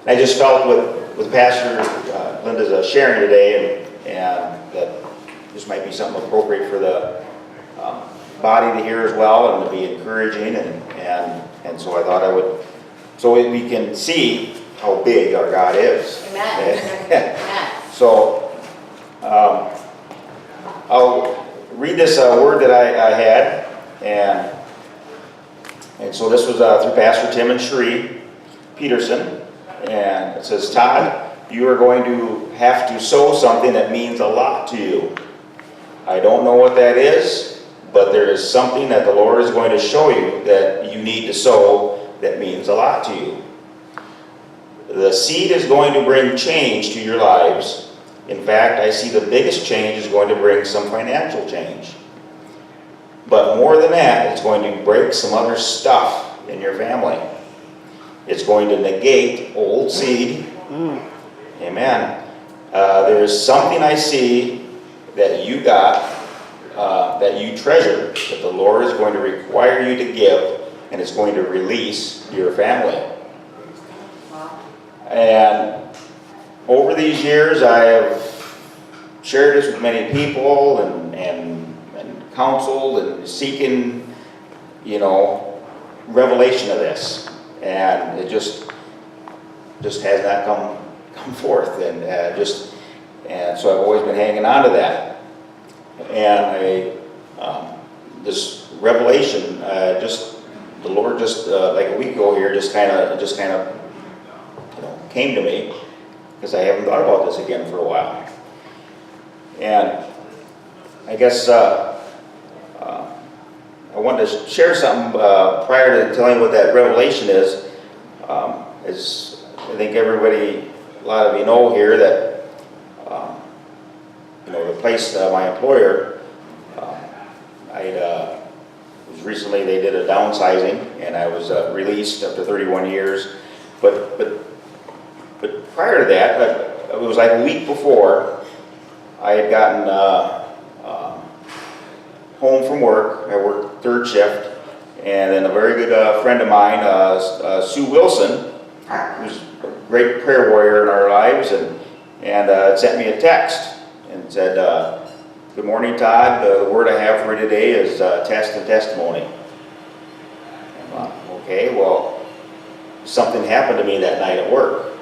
I just felt with Pastor Linda's sharing today, and that this might be something appropriate for the body to hear as well, and to be encouraging, and so I thought I would, so we can see how big our God is. Amen. Amen. So I'll read this word that I had, and so this was through Pastor Tim and Sheree Peterson, and it says, Todd, you are going to have to sow something that means a lot to you. I don't know what that is, but there is something that the Lord is going to show you that you need to sow that means a lot to you. The seed is going to bring change to your lives. In fact, I see the biggest change is going to bring some financial change. But more than that, it's going to break some other stuff in your family. It's going to negate old seed. Amen. There is something I see that you got, that you treasure, that the Lord is going to require you to give, and it's going to release your family. And over these years, I have shared this with many people and counseled and seeking, revelation of this, and it just has not come forth, and so I've always been hanging on to that. And this revelation, the Lord like a week ago here, just kind of came to me, because I haven't thought about this again for a while. And I guess I wanted to share something prior to telling you what that revelation is. As I think a lot of you know here, that the place, my employer, recently they did a downsizing, and I was released after 31 years. But prior to that, it was like a week before, I had gotten home from work. I worked third shift, and then a very good friend of mine, Sue Wilson, who's a great prayer warrior in our lives, and sent me a text and said, "Good morning, Todd. The word I have for you today is test and testimony." I thought, okay, well, something happened to me that night at work.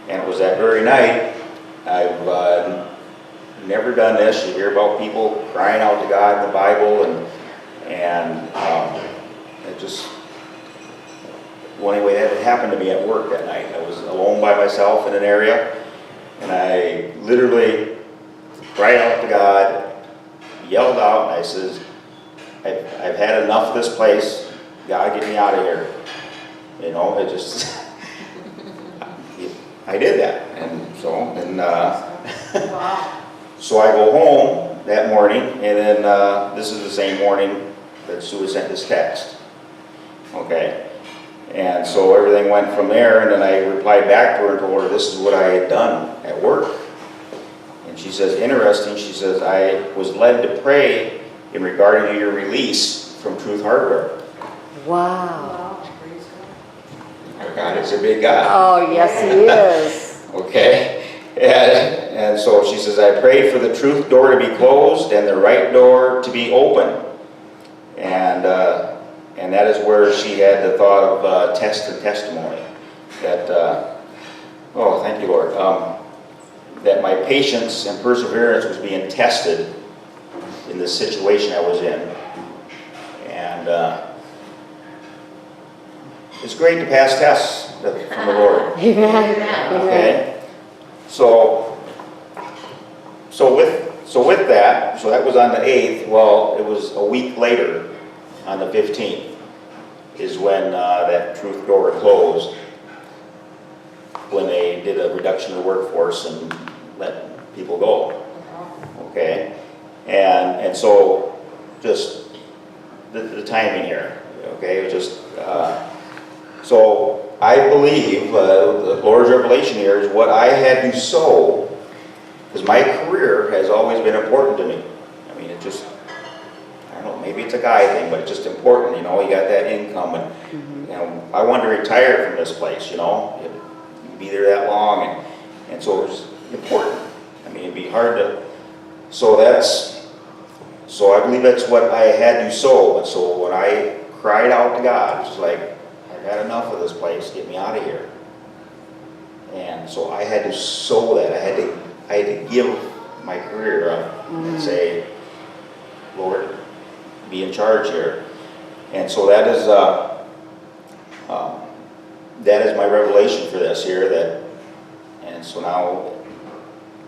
And it was that very night. I've never done this. You hear about people crying out to God in the Bible, and it just, well, anyway, that had happened to me at work that night. I was alone by myself in an area, and I literally cried out to God, yelled out, and I says, I've had enough of this place. God, get me out of here. It just, I did that. And so I go home that morning, and then this is the same morning that Sue sent this text. Okay. And so everything went from there, and then I replied back to her and told her this is what I had done at work. And she says, interesting, she says, I was led to pray in regarding to your release from Truth Hardware. Wow. Our God is a big God. Oh, yes, He is. Okay. And so she says, I prayed for the truth door to be closed and the right door to be open. And that is where she had the thought of test and testimony. That, oh, thank you, Lord. That my patience and perseverance was being tested in the situation I was in. And it's great to pass tests from the Lord. Amen. Okay? So with that, so that was on the 8th. Well, it was a week later, on the 15th, is when that truth door closed, when they did a reduction of the workforce and let people go. Okay? And so just the timing here, okay, it was just, so I believe the Lord's revelation here is what I had to sow, because my career has always been important to me. I mean, it just, I don't know, maybe it's a guy thing, but it's just important, you got that income, and I wanted to retire from this place, be there that long, and so it was important. I mean, it'd be hard to, so I believe that's what I had to sow. And so when I cried out to God, it was like, I've had enough of this place, get me out of here. And so I had to sow that. I had to give my career up and say, Lord, be in charge here. And so that is my revelation for this here. And so now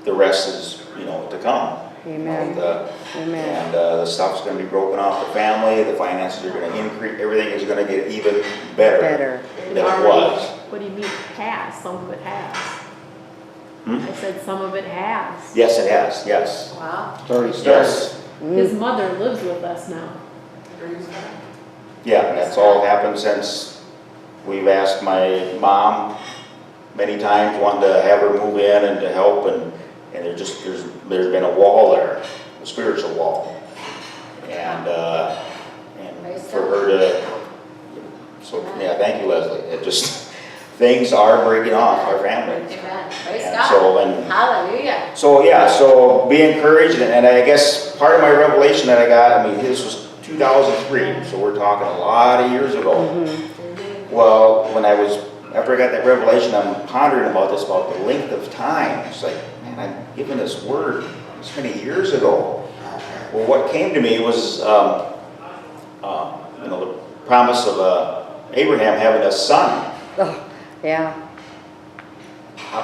the rest is, to come. Amen. Amen. And the stuff's going to be broken off the family. The finances are going to increase. Everything is going to get even better than it was. What do you mean has? Some of it has. Hmm? I said some of it has. Yes, it has. Yes. Wow. It's already started. Yes. His mother lives with us now. Yeah, and that's all happened since we've asked my mom many times, wanted to have her move in and to help, and there's been a wall there, a spiritual wall, and for her to, so yeah, thank you, Leslie. It just things are breaking off our family. Amen. Praise And God. so Hallelujah. So yeah, so be encouraged, and I guess part of my revelation that I got, I mean, this was 2003, so we're talking a lot of years ago. Well, after I got that revelation, I'm pondering about the length of time. It's like, man, I've given this word this many years ago. Well, what came to me was, the promise of Abraham having a son. Oh, yeah.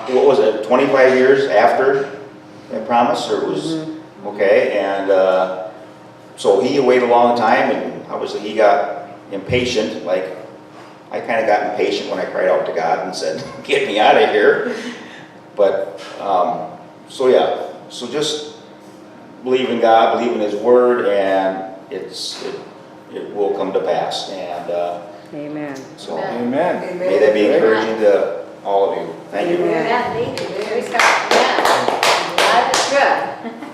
What was it, 25 years after that promise, or it was, okay, and so he waited a long time, and obviously he got impatient, like I kind of got impatient when I cried out to God and said, get me out of here. But, so yeah, so just believe in God, believe in His Word, and it will come to pass, and Amen. so Amen. may that be encouraging to all of you. Thank you. Amen. Thank you. Praise God. Amen. God is good.